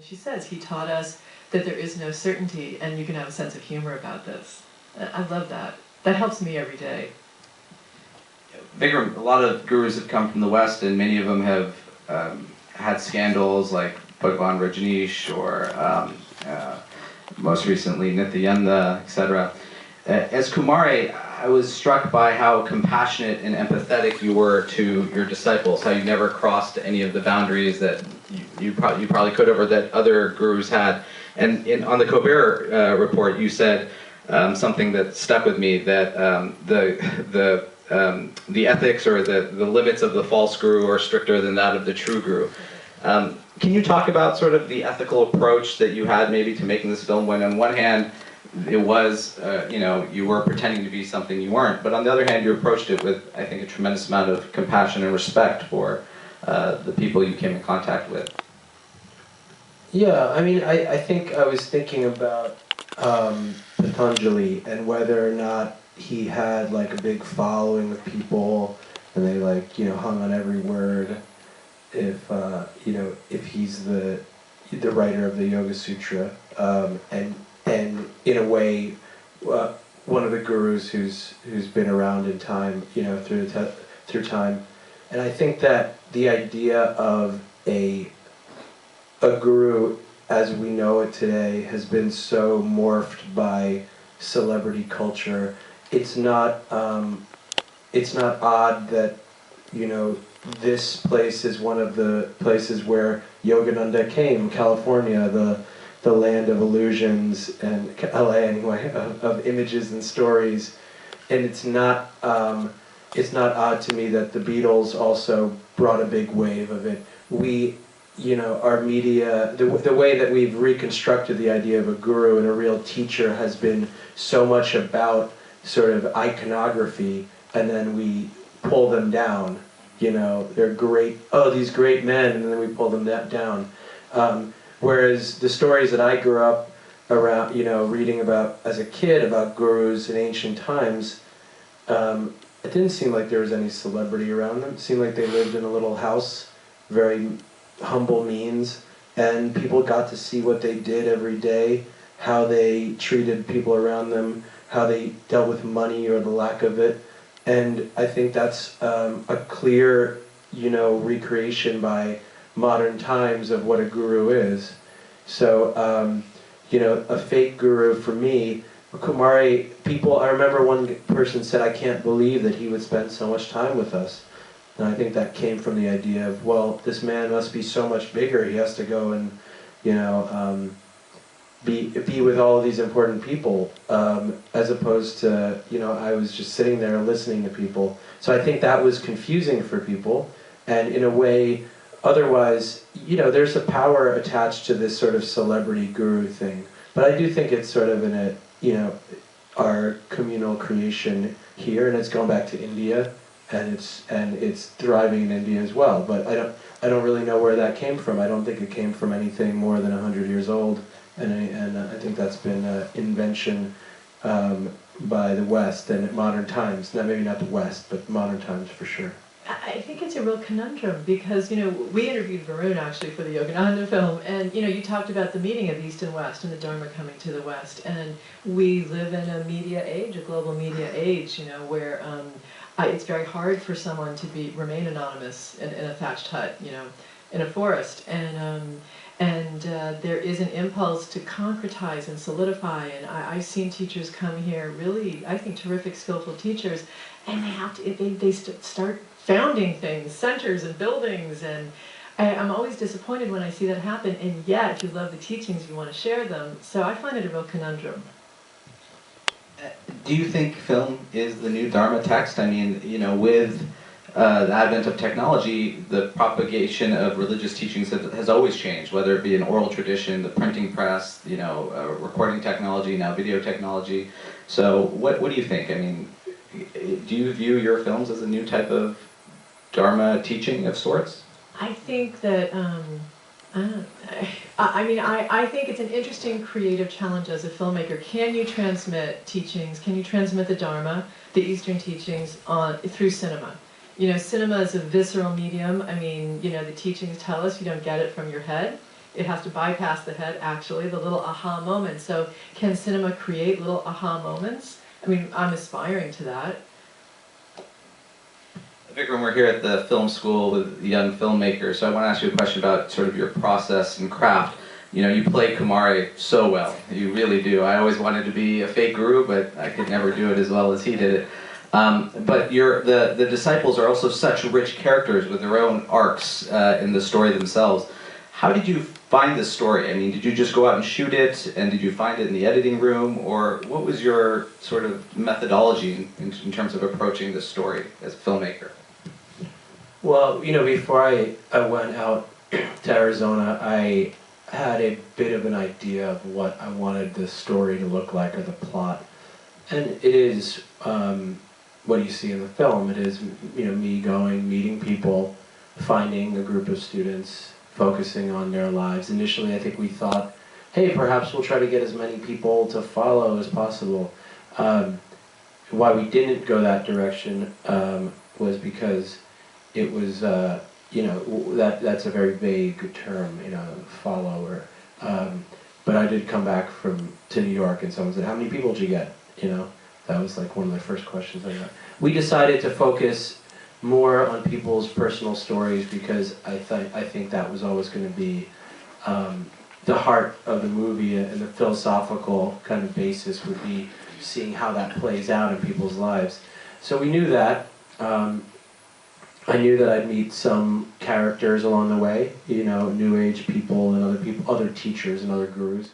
She says he taught us that there is no certainty and you can have a sense of humor about this. I love that. That helps me every day. A lot of gurus have come from the West, and many of them have had scandals like Bhagwan Rajneesh or most recently Nityananda, etc. As Kumari, I was struck by how compassionate and empathetic you were to your disciples, how you never crossed any of the boundaries that you probably could have, or that other gurus had. And on the Colbert report, you said something that stuck with me, that the ethics or the limits of the false guru are stricter than that of the true guru. Can you talk about sort of the ethical approach that you had maybe to making this film, when on one hand it was, you were pretending to be something you weren't, but on the other hand you approached it with, I think, a tremendous amount of compassion and respect for the people you came in contact with? Yeah, I mean, I think I was thinking about Patanjali and whether or not he had like a big following of people and they hung on every word. If if he's the writer of the Yoga Sutra, and in a way, one of the gurus who's been around in time, through time, and I think that the idea of a guru as we know it today has been so morphed by celebrity culture. It's not odd that this place is one of the places where Yogananda came, California, the land of illusions, and LA anyway, of images and stories. And it's not odd to me that the Beatles also brought a big wave of it. Our media, the way that we've reconstructed the idea of a guru and a real teacher has been so much about sort of iconography, and then we pull them down. They're great, these great men, and then we pull them down. Whereas the stories that I grew up around, reading about as a kid about gurus in ancient times, it didn't seem like there was any celebrity around them. It seemed like they lived in a little house, very humble means, and people got to see what they did every day, how they treated people around them, how they dealt with money or the lack of it. And I think that's a clear, recreation by modern times of what a guru is. So, a fake guru for me, Kumari, I remember one person said, I can't believe that he would spend so much time with us. And I think that came from the idea of, well, this man must be so much bigger, he has to go and, be with all of these important people, as opposed to, I was just sitting there listening to people. So I think that was confusing for people, and in a way, otherwise, there's a power attached to this sort of celebrity guru thing. But I do think it's sort of in a, our communal creation here, and it's gone back to India, and it's thriving in India as well. But I don't really know where that came from. I don't think it came from anything more than 100 years old. And I think that's been an invention by the West and at modern times. Maybe not the West, but modern times for sure. I think it's a real conundrum because, we interviewed Varun actually for the Yogananda film, and, you talked about the meeting of East and West and the Dharma coming to the West. And we live in a media age, a global media age, where it's very hard for someone to remain anonymous in a thatched hut, in a forest. And there is an impulse to concretize and solidify, and I've seen teachers come here, really, I think, terrific, skillful teachers, and they have to, they start founding things, centers and buildings, and I'm always disappointed when I see that happen, and yet, if you love the teachings, you want to share them, so I find it a real conundrum. Do you think film is the new Dharma text? I mean, with the advent of technology, the propagation of religious teachings has always changed, whether it be an oral tradition, the printing press, recording technology, now video technology. So what do you think? I mean, do you view your films as a new type of Dharma teaching of sorts? I think that, I think it's an interesting creative challenge as a filmmaker. Can you transmit teachings? Can you transmit the Dharma, the Eastern teachings, through cinema? Cinema is a visceral medium. I mean, the teachings tell us you don't get it from your head. it has to bypass the head, actually, the little aha moment. So can cinema create little aha moments? I mean, I'm aspiring to that. Vikram, we're here at the film school with young filmmakers, so I want to ask you a question about sort of your process and craft. You know, you play Kumari so well. You really do. I always wanted to be a fake guru, but I could never do it as well as he did it. But the disciples are also such rich characters with their own arcs in the story themselves. How did you find this story? I mean, did you just go out and shoot it, and did you find it in the editing room, or what was your sort of methodology in terms of approaching this story as a filmmaker? Well, you know, before I went out to Arizona, I had a bit of an idea of what I wanted the story to look like, or the plot. And it is what you see in the film. It is, you know, me going, meeting people, finding a group of students, focusing on their lives. Initially, I think we thought, hey, perhaps we'll try to get as many people to follow as possible. Why we didn't go that direction was because it was, you know, that's a very vague term, you know, follower. But I did come back to New York, and someone said, how many people did you get? You know, that was like one of the first questions I got. We decided to focus more on people's personal stories because I think that was always going to be the heart of the movie, and the philosophical kind of basis would be seeing how that plays out in people's lives. So we knew that. I knew that I'd meet some characters along the way, you know, New Age people and other teachers and other gurus.